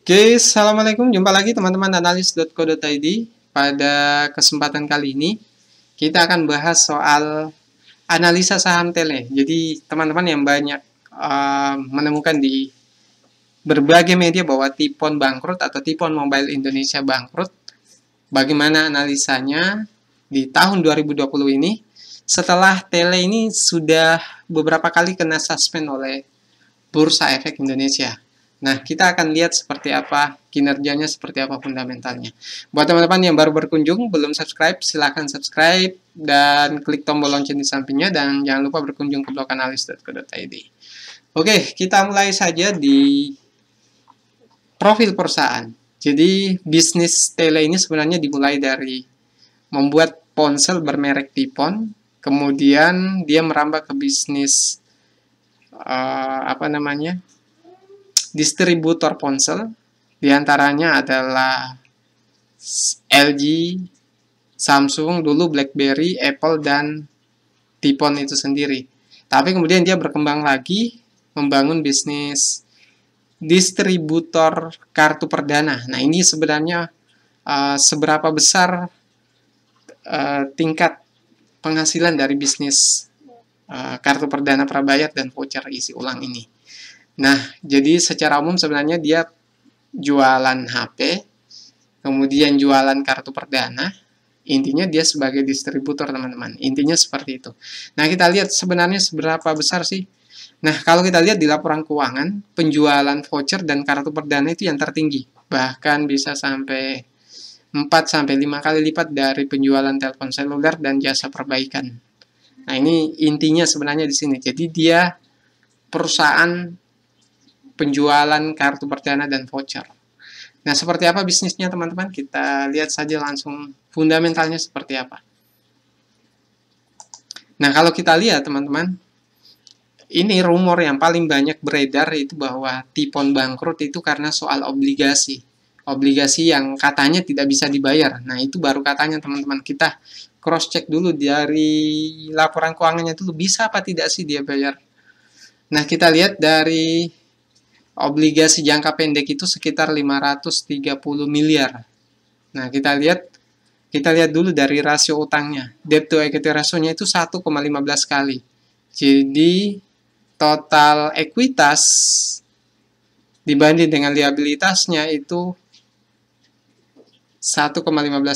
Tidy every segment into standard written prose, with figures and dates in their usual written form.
Oke, assalamualaikum. Jumpa lagi teman-teman analis.co.id. Pada kesempatan kali ini, kita akan bahas soal analisa saham tele. Jadi, teman-teman yang banyak menemukan di berbagai media bahwa Tipon bangkrut atau Tipon Mobile Indonesia bangkrut. Bagaimana analisanya di tahun 2020 ini? Setelah tele ini sudah beberapa kali kena suspend oleh Bursa Efek Indonesia. Nah, kita akan lihat seperti apa kinerjanya, seperti apa fundamentalnya. Buat teman-teman yang baru berkunjung, belum subscribe, silahkan subscribe dan klik tombol lonceng di sampingnya, dan jangan lupa berkunjung ke blog analis.co.id. Oke, kita mulai saja di profil perusahaan. Jadi, bisnis tele ini sebenarnya dimulai dari membuat ponsel bermerek Tipon, kemudian dia merambah ke bisnis distributor ponsel, diantaranya adalah LG, Samsung, dulu BlackBerry, Apple, dan Tipon itu sendiri. Tapi kemudian dia berkembang lagi, membangun bisnis distributor kartu perdana. Nah, ini sebenarnya seberapa besar tingkat penghasilan dari bisnis kartu perdana prabayar dan voucher isi ulang ini. Nah, jadi secara umum sebenarnya dia jualan HP, kemudian jualan kartu perdana. Intinya dia sebagai distributor, teman-teman. Intinya seperti itu. Nah, kita lihat sebenarnya seberapa besar sih. Nah, kalau kita lihat di laporan keuangan, penjualan voucher dan kartu perdana itu yang tertinggi. Bahkan bisa sampai 4-5 kali lipat dari penjualan telepon seluler dan jasa perbaikan. Nah, ini intinya sebenarnya di sini. Jadi dia perusahaan penjualan kartu perdana dan voucher. Nah, seperti apa bisnisnya, teman-teman? Kita lihat saja langsung fundamentalnya seperti apa. Nah, kalau kita lihat, teman-teman, ini rumor yang paling banyak beredar itu bahwa Tipon bangkrut itu karena soal obligasi. Obligasi yang katanya tidak bisa dibayar. Nah, itu baru katanya, teman-teman. Kita cross-check dulu dari laporan keuangannya itu bisa apa tidak sih dia bayar. Nah, kita lihat dari obligasi jangka pendek itu sekitar 530 miliar. Nah, kita lihat dulu dari rasio utangnya. Debt to equity ratio-nya itu 1,15 kali. Jadi, total ekuitas dibanding dengan liabilitasnya itu 1,15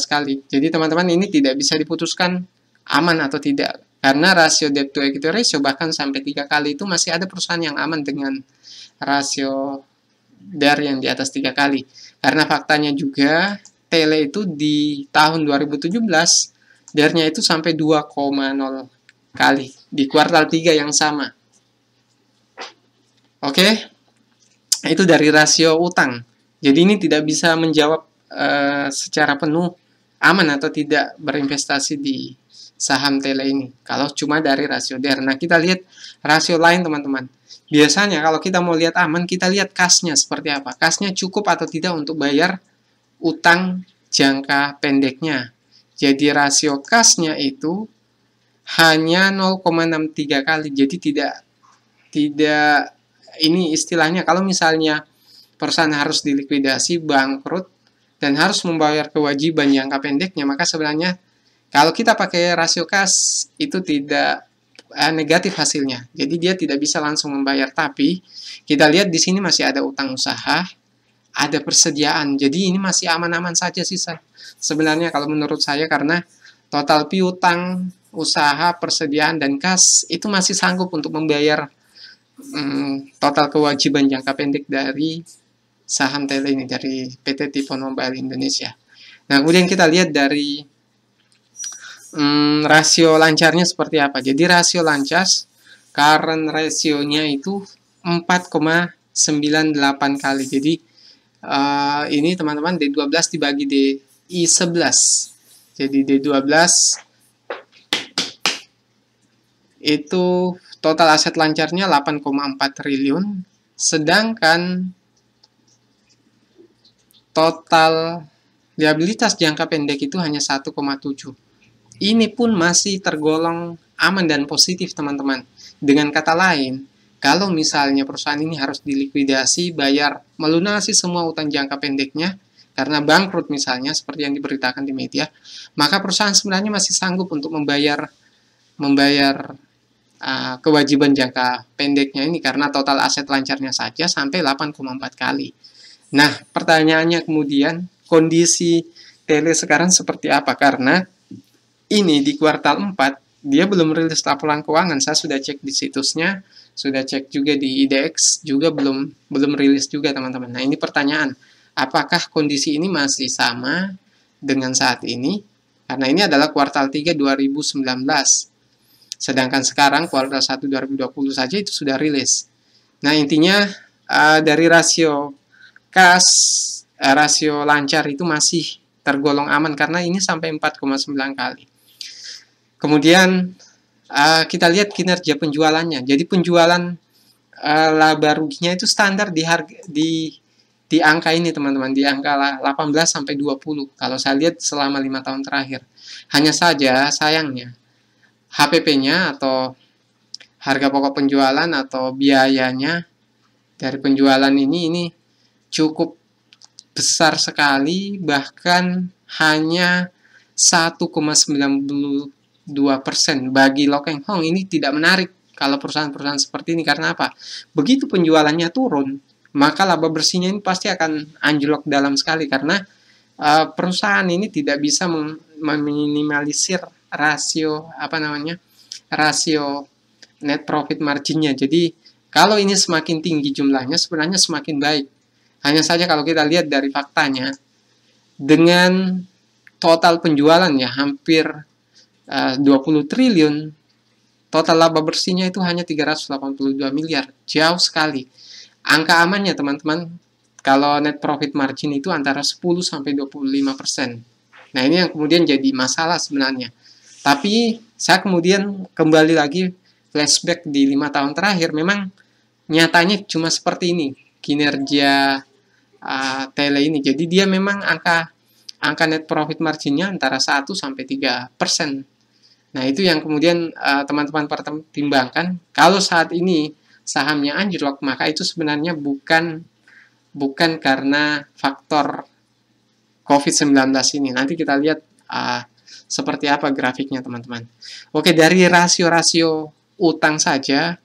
kali. Jadi, teman-teman, ini tidak bisa diputuskan aman atau tidak. Karena rasio debt to equity ratio bahkan sampai 3 kali itu masih ada perusahaan yang aman dengan rasio DAR yang di atas 3 kali. Karena faktanya juga, tele itu di tahun 2017, DAR-nya itu sampai 2,0 kali. Di kuartal 3 yang sama. Oke, itu dari rasio utang. Jadi ini tidak bisa menjawab secara penuh aman atau tidak berinvestasi di saham tele ini. Kalau cuma dari rasio DAR. Nah, kita lihat rasio lain, teman-teman. Biasanya kalau kita mau lihat aman, kita lihat kasnya seperti apa. Kasnya cukup atau tidak untuk bayar utang jangka pendeknya. Jadi rasio kasnya itu hanya 0,63 kali. Jadi tidak ini istilahnya kalau misalnya perusahaan harus dilikuidasi, bangkrut, dan harus membayar kewajiban jangka pendeknya, maka sebenarnya kalau kita pakai rasio kas itu tidak negatif hasilnya. Jadi dia tidak bisa langsung membayar, tapi kita lihat di sini masih ada utang usaha, ada persediaan. Jadi ini masih aman-aman saja sih sebenarnya kalau menurut saya, karena total piutang, usaha, persediaan, dan kas itu masih sanggup untuk membayar total kewajiban jangka pendek dari saham tele ini, dari PT Tipon Mobile Indonesia. Nah, kemudian kita lihat dari rasio lancarnya seperti apa. Jadi rasio lancar, current ratio-nya itu 4,98 kali. Jadi ini teman-teman D12 dibagi DI11. Jadi D12 itu total aset lancarnya 8,4 triliun, sedangkan total liabilitas jangka pendek itu hanya 1,7. Ini pun masih tergolong aman dan positif, teman-teman. Dengan kata lain, kalau misalnya perusahaan ini harus dilikuidasi, bayar, melunasi semua utang jangka pendeknya, karena bangkrut misalnya, seperti yang diberitakan di media, maka perusahaan sebenarnya masih sanggup untuk membayar kewajiban jangka pendeknya ini, karena total aset lancarnya saja sampai 8,4 kali. Nah, pertanyaannya kemudian, kondisi Tele sekarang seperti apa? Karena ini di kuartal 4, dia belum rilis laporan keuangan. Saya sudah cek di situsnya, sudah cek juga di IDX, juga belum rilis juga, teman-teman. Nah, ini pertanyaan, apakah kondisi ini masih sama dengan saat ini? Karena ini adalah kuartal 3 2019. Sedangkan sekarang kuartal 1 2020 saja itu sudah rilis. Nah, intinya dari rasio kas, rasio lancar itu masih tergolong aman karena ini sampai 4,9 kali. Kemudian kita lihat kinerja penjualannya. Jadi penjualan laba ruginya itu standar di angka ini, teman-teman, di angka 18 sampai 20 kalau saya lihat selama 5 tahun terakhir. Hanya saja sayangnya HPP-nya atau harga pokok penjualan atau biayanya dari penjualan ini cukup besar sekali, bahkan hanya 1,92%. Bagi Lokeng Hong ini tidak menarik kalau perusahaan-perusahaan seperti ini. Karena apa? Begitu penjualannya turun, maka laba bersihnya ini pasti akan anjlok dalam sekali, karena perusahaan ini tidak bisa meminimalisir rasio net profit marginnya. Jadi kalau ini semakin tinggi jumlahnya sebenarnya semakin baik. Hanya saja kalau kita lihat dari faktanya, dengan total penjualannya hampir 20 triliun, total laba bersihnya itu hanya 382 miliar. Jauh sekali. Angka amannya, teman-teman, kalau net profit margin itu antara 10 sampai 25%. Nah, ini yang kemudian jadi masalah sebenarnya. Tapi saya kemudian kembali lagi flashback di 5 tahun terakhir, memang nyatanya cuma seperti ini kinerja Tele ini. Jadi dia memang angka net profit marginnya antara 1 sampai 3%. Nah, itu yang kemudian teman-teman pertimbangkan. Kalau saat ini sahamnya anjlok, maka itu sebenarnya bukan karena faktor COVID-19 ini. Nanti kita lihat seperti apa grafiknya, teman-teman. Oke, dari rasio-rasio utang saja,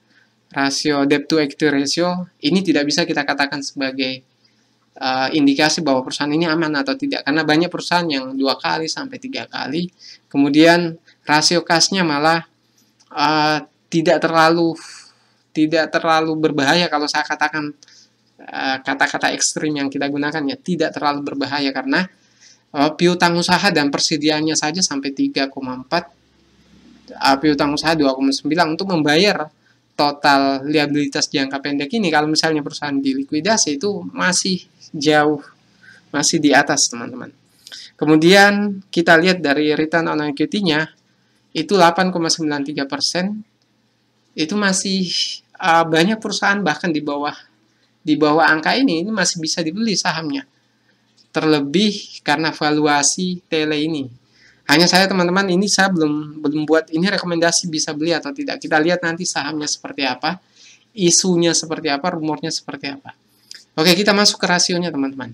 rasio debt to equity ratio, ini tidak bisa kita katakan sebagai indikasi bahwa perusahaan ini aman atau tidak, karena banyak perusahaan yang 2 kali sampai 3 kali. Kemudian rasio kasnya malah tidak terlalu berbahaya kalau saya katakan kata-kata ekstrim yang kita gunakan, ya, tidak terlalu berbahaya, karena piutang usaha dan persediaannya saja sampai 3,4, piutang usaha 2,9 untuk membayar total liabilitas jangka pendek ini. Kalau misalnya perusahaan dilikuidasi itu masih jauh, masih di atas, teman-teman. Kemudian kita lihat dari return on equity-nya itu 8,93%. Itu masih banyak perusahaan bahkan di bawah angka ini masih bisa dibeli sahamnya. Terlebih karena valuasi Tele ini. Hanya saya, teman-teman, ini saya belum buat ini rekomendasi bisa beli atau tidak. Kita lihat nanti sahamnya seperti apa, isunya seperti apa, rumornya seperti apa. Oke, kita masuk ke rasionya, teman-teman.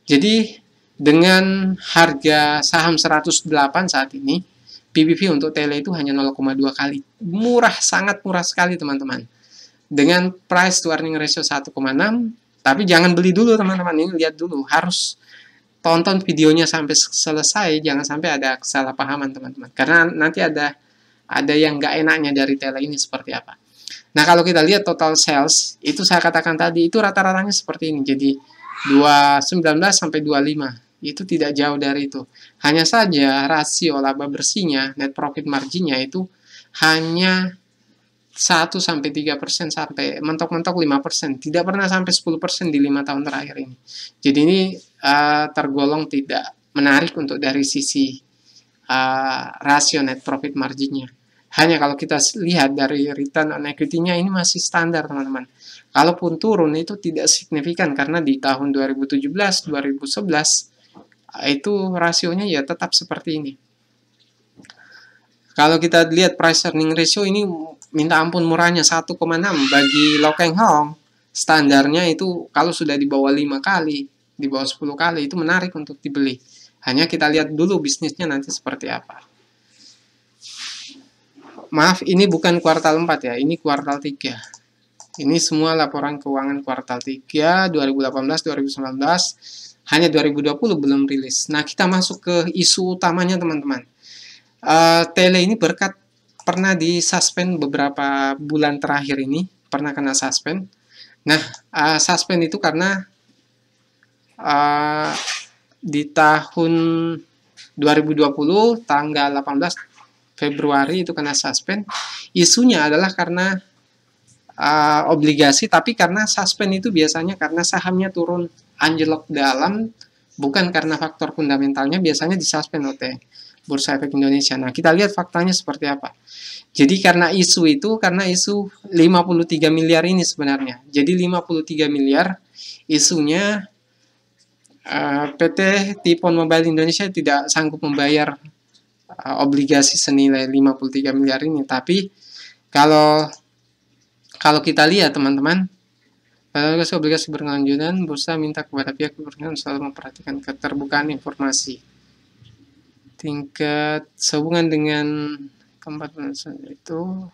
Jadi dengan harga saham 108 saat ini, PBV untuk Tele itu hanya 0,2 kali. Murah, sangat murah sekali, teman-teman. Dengan price to earning ratio 1,6, tapi jangan beli dulu, teman-teman. Ini lihat dulu, harus tonton videonya sampai selesai, jangan sampai ada kesalahpahaman, teman-teman. Karena nanti ada yang nggak enaknya dari Tele ini seperti apa. Nah, kalau kita lihat total sales, itu saya katakan tadi, itu rata-ratanya seperti ini. Jadi 219 sampai 25, itu tidak jauh dari itu. Hanya saja rasio laba bersihnya, net profit marginnya itu hanya 1 sampai 3%, sampai mentok-mentok 5%. Tidak pernah sampai 10% di 5 tahun terakhir ini. Jadi ini tergolong tidak menarik untuk dari sisi rasio net profit marginnya. Hanya kalau kita lihat dari return on equity-nya ini masih standar, teman-teman. Kalaupun turun itu tidak signifikan, karena di tahun 2017, 2011 itu rasionya ya tetap seperti ini. Kalau kita lihat price earning ratio ini minta ampun murahnya 1,6 bagi Lo Keng Hong. Standarnya itu kalau sudah di bawah 5 kali, di bawah 10 kali itu menarik untuk dibeli. Hanya kita lihat dulu bisnisnya nanti seperti apa. Maaf, ini bukan kuartal 4 ya, ini kuartal 3. Ini semua laporan keuangan kuartal 3 2018-2019. Hanya 2020 belum rilis. Nah, kita masuk ke isu utamanya teman-teman. Tele ini pernah disuspend beberapa bulan terakhir ini, pernah kena suspend. Nah, suspend itu karena di tahun 2020 tanggal 18 Februari itu kena suspend. Isunya adalah karena obligasi, tapi karena suspend itu biasanya karena sahamnya turun anjlok dalam, bukan karena faktor fundamentalnya, biasanya disuspend oleh Bursa Efek Indonesia. Nah, kita lihat faktanya seperti apa. Jadi karena isu 53 miliar ini sebenarnya. Jadi 53 miliar isunya PT Tipon Mobile Indonesia tidak sanggup membayar obligasi senilai 53 miliar ini. Tapi kalau kita lihat teman-teman, obligasi berkelanjutan, bursa minta kepada pihak berwenang selalu memperhatikan keterbukaan informasi. Tingkat sehubungan dengan keempat itu.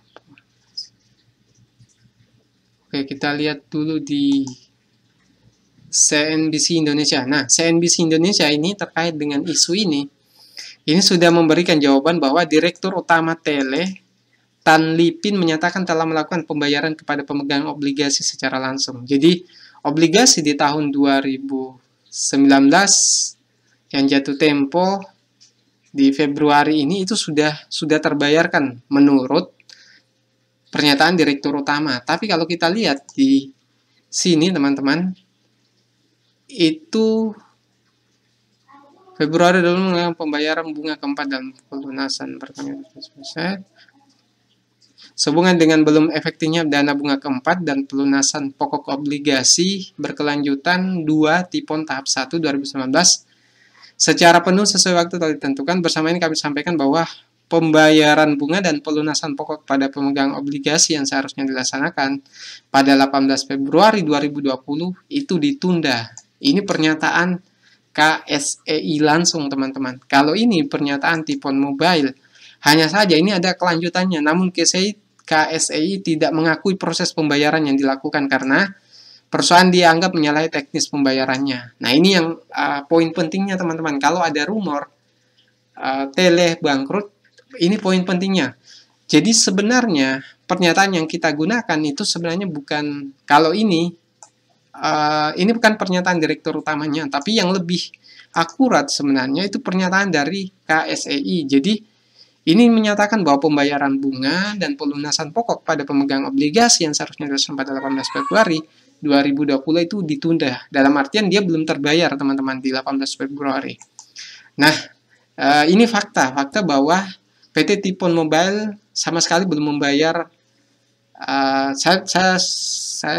Oke, kita lihat dulu di CNBC Indonesia. Nah, CNBC Indonesia ini terkait dengan isu ini sudah memberikan jawaban bahwa Direktur Utama Tele, Tan Lipin, menyatakan telah melakukan pembayaran kepada pemegang obligasi secara langsung. Jadi, obligasi di tahun 2019 yang jatuh tempo di Februari ini itu sudah terbayarkan menurut pernyataan Direktur Utama. Tapi kalau kita lihat di sini teman-teman, itu Februari dulu melakukan pembayaran bunga keempat dan pelunasan pertanyaan sehubungan dengan belum efektifnya dana bunga keempat dan pelunasan pokok obligasi berkelanjutan 2 Tipon tahap 1 2019 secara penuh sesuai waktu telah ditentukan. Bersama ini kami sampaikan bahwa pembayaran bunga dan pelunasan pokok pada pemegang obligasi yang seharusnya dilaksanakan pada 18 Februari 2020 itu ditunda. Ini pernyataan KSEI langsung teman-teman. Kalau ini pernyataan Tipon Mobile, hanya saja ini ada kelanjutannya. Namun KSEI tidak mengakui proses pembayaran yang dilakukan karena perusahaan dianggap menyalahi teknis pembayarannya. Nah, ini yang poin pentingnya teman-teman. Kalau ada rumor Tele bangkrut, ini poin pentingnya. Jadi sebenarnya pernyataan yang kita gunakan itu sebenarnya bukan, kalau ini bukan pernyataan direktur utamanya, tapi yang lebih akurat sebenarnya itu pernyataan dari KSEI. Jadi ini menyatakan bahwa pembayaran bunga dan pelunasan pokok pada pemegang obligasi yang seharusnya dilaksanakan pada 18 Februari 2020 itu ditunda. Dalam artian dia belum terbayar teman-teman di 18 Februari. Nah, ini fakta bahwa PT Tipon Mobile sama sekali belum membayar. Saya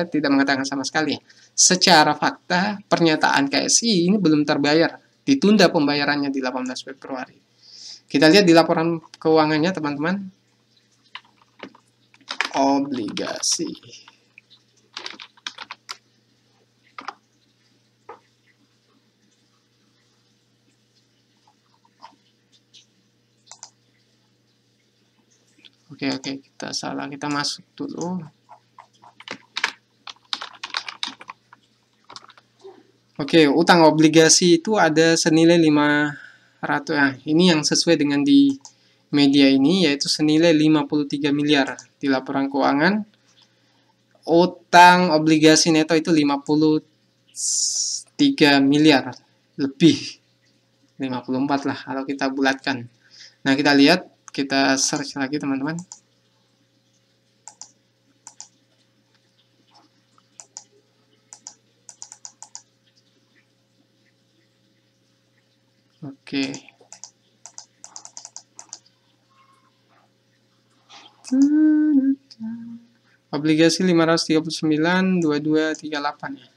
tidak mengatakan sama sekali. Secara fakta, pernyataan KSI ini belum terbayar. Ditunda pembayarannya di 18 Februari. Kita lihat di laporan keuangannya, teman-teman. Obligasi. Oke, kita salah. Kita masuk dulu. Oke, utang obligasi itu ada senilai 500. Nah, ini yang sesuai dengan di media ini, yaitu senilai 53 miliar di laporan keuangan. Utang obligasi neto itu 53 miliar lebih. 54 lah kalau kita bulatkan. Nah, kita lihat, kita search lagi teman-teman. Oke. Obligasi 539 2238 ya.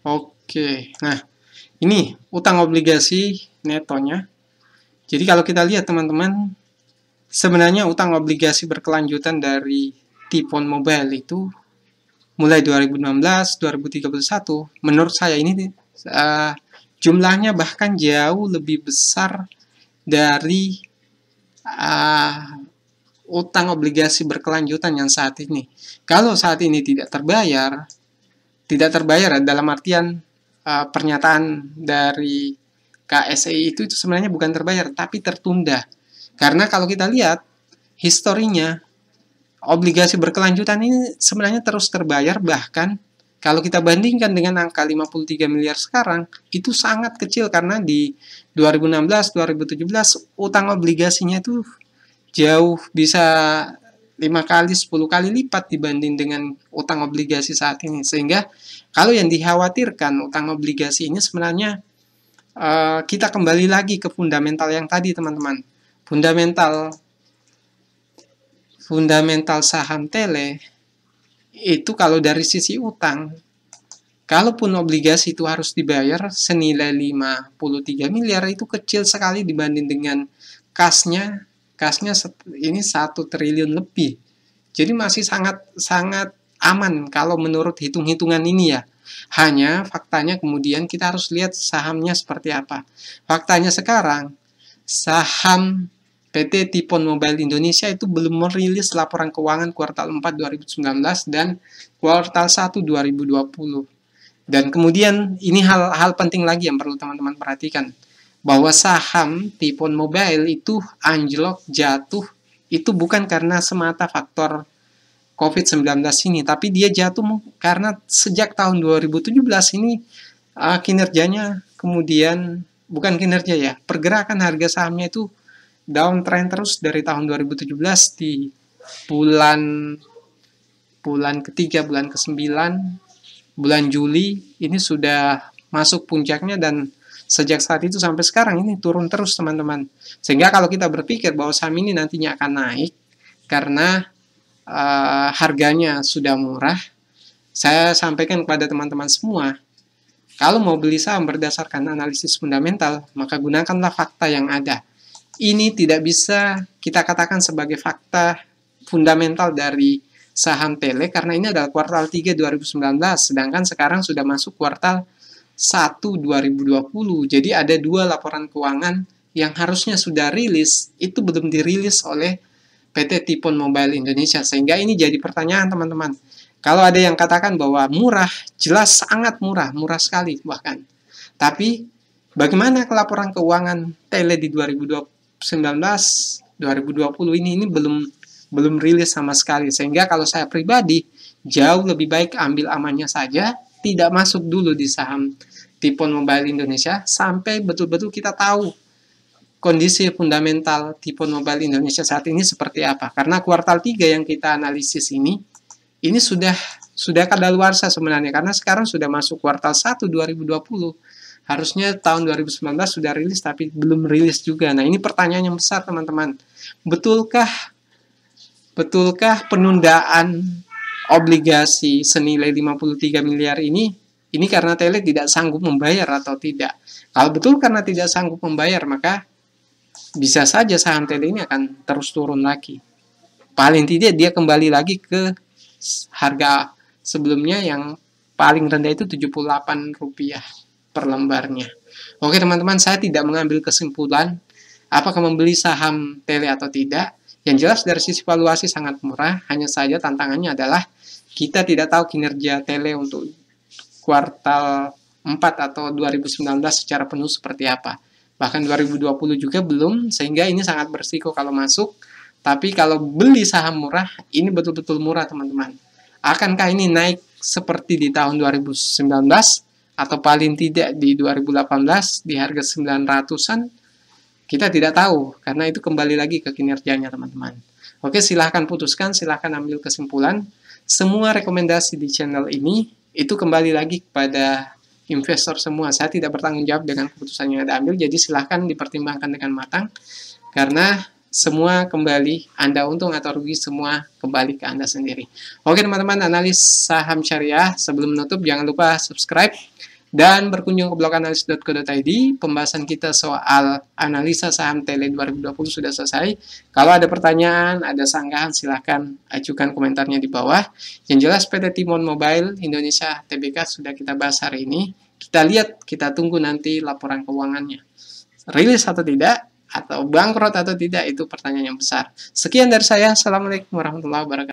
Oke, nah ini utang obligasi netonya. Jadi kalau kita lihat teman-teman, sebenarnya utang obligasi berkelanjutan dari T-Pon Mobile itu mulai 2016, 2031, menurut saya ini jumlahnya bahkan jauh lebih besar dari utang obligasi berkelanjutan yang saat ini. Kalau saat ini tidak terbayar dalam artian pernyataan dari KSEI itu sebenarnya bukan terbayar, tapi tertunda. Karena kalau kita lihat historinya, obligasi berkelanjutan ini sebenarnya terus terbayar, bahkan kalau kita bandingkan dengan angka 53 miliar sekarang, itu sangat kecil karena di 2016, 2017 utang obligasinya itu jauh bisa 5 kali, 10 kali lipat dibanding dengan utang obligasi saat ini. Sehingga kalau yang dikhawatirkan utang obligasi ini sebenarnya kita kembali lagi ke fundamental yang tadi teman-teman. Fundamental saham tele itu kalau dari sisi utang, kalaupun obligasi itu harus dibayar senilai 53 miliar itu kecil sekali dibanding dengan kasnya ini 1 triliun lebih. Jadi masih sangat aman kalau menurut hitung-hitungan ini ya. Hanya faktanya kemudian kita harus lihat sahamnya seperti apa. Faktanya sekarang saham PT T-Pon Mobile Indonesia itu belum merilis laporan keuangan kuartal 4 2019 dan kuartal 1 2020. Dan kemudian ini hal penting lagi yang perlu teman-teman perhatikan, bahwa saham T-Pon Mobile itu anjlok, jatuh, itu bukan karena semata faktor COVID-19 ini, tapi dia jatuh karena sejak tahun 2017 ini kinerjanya kemudian, bukan kinerja ya, pergerakan harga sahamnya itu downtrend terus dari tahun 2017 di bulan ketiga, bulan ke-9, bulan Juli ini sudah masuk puncaknya dan sejak saat itu sampai sekarang ini turun terus teman-teman. Sehingga kalau kita berpikir bahwa saham ini nantinya akan naik karena harganya sudah murah, saya sampaikan kepada teman-teman semua, kalau mau beli saham berdasarkan analisis fundamental, maka gunakanlah fakta yang ada. Ini tidak bisa kita katakan sebagai fakta fundamental dari saham tele karena ini adalah kuartal 3 2019, sedangkan sekarang sudah masuk kuartal 1 2020. Jadi ada 2 laporan keuangan yang harusnya sudah rilis, itu belum dirilis oleh PT T-Pon Mobile Indonesia. Sehingga ini jadi pertanyaan teman-teman. Kalau ada yang katakan bahwa murah, jelas sangat murah, murah sekali bahkan. Tapi bagaimana laporan keuangan tele di 2019, 2020 ini belum rilis sama sekali. Sehingga kalau saya pribadi, jauh lebih baik ambil amannya saja, tidak masuk dulu di saham T-Pon Mobile Indonesia, sampai betul-betul kita tahu kondisi fundamental T-Pon Mobile Indonesia saat ini seperti apa. Karena kuartal 3 yang kita analisis ini sudah kadaluarsa sebenarnya, karena sekarang sudah masuk kuartal 1 2020. Harusnya tahun 2019 sudah rilis, tapi belum rilis juga. Nah, ini pertanyaan yang besar, teman-teman. Betulkah penundaan obligasi senilai 53 miliar ini karena tele tidak sanggup membayar atau tidak? Kalau betul karena tidak sanggup membayar, maka bisa saja saham tele ini akan terus turun lagi. Paling tidak dia kembali lagi ke harga sebelumnya yang paling rendah itu Rp78 per lembarnya. Oke teman-teman, saya tidak mengambil kesimpulan apakah membeli saham tele atau tidak. Yang jelas dari sisi valuasi sangat murah, hanya saja tantangannya adalah kita tidak tahu kinerja tele untuk kuartal 4 atau 2019 secara penuh seperti apa. Bahkan 2020 juga belum, sehingga ini sangat berisiko kalau masuk. Tapi kalau beli saham murah, ini betul-betul murah teman-teman. Akankah ini naik seperti di tahun 2019? Atau paling tidak di 2018 di harga 900-an? Kita tidak tahu, karena itu kembali lagi ke kinerjanya teman-teman. Oke, silahkan putuskan, silahkan ambil kesimpulan. Semua rekomendasi di channel ini, itu kembali lagi kepada investor semua. Saya tidak bertanggung jawab dengan keputusan yang Anda ambil, jadi silahkan dipertimbangkan dengan matang. Karena semua kembali, Anda untung atau rugi, semua kembali ke Anda sendiri. Oke teman-teman, analis saham syariah. Sebelum menutup, jangan lupa subscribe, dan berkunjung ke blog analis.co.id. Pembahasan kita soal analisa saham Tele 2020 sudah selesai. Kalau ada pertanyaan, ada sanggahan, silahkan ajukan komentarnya di bawah. Yang jelas PT Timon Mobile Indonesia Tbk sudah kita bahas hari ini. Kita lihat, kita tunggu nanti laporan keuangannya. Rilis atau tidak, atau bangkrut atau tidak, itu pertanyaan yang besar. Sekian dari saya. Assalamualaikum warahmatullahi wabarakatuh.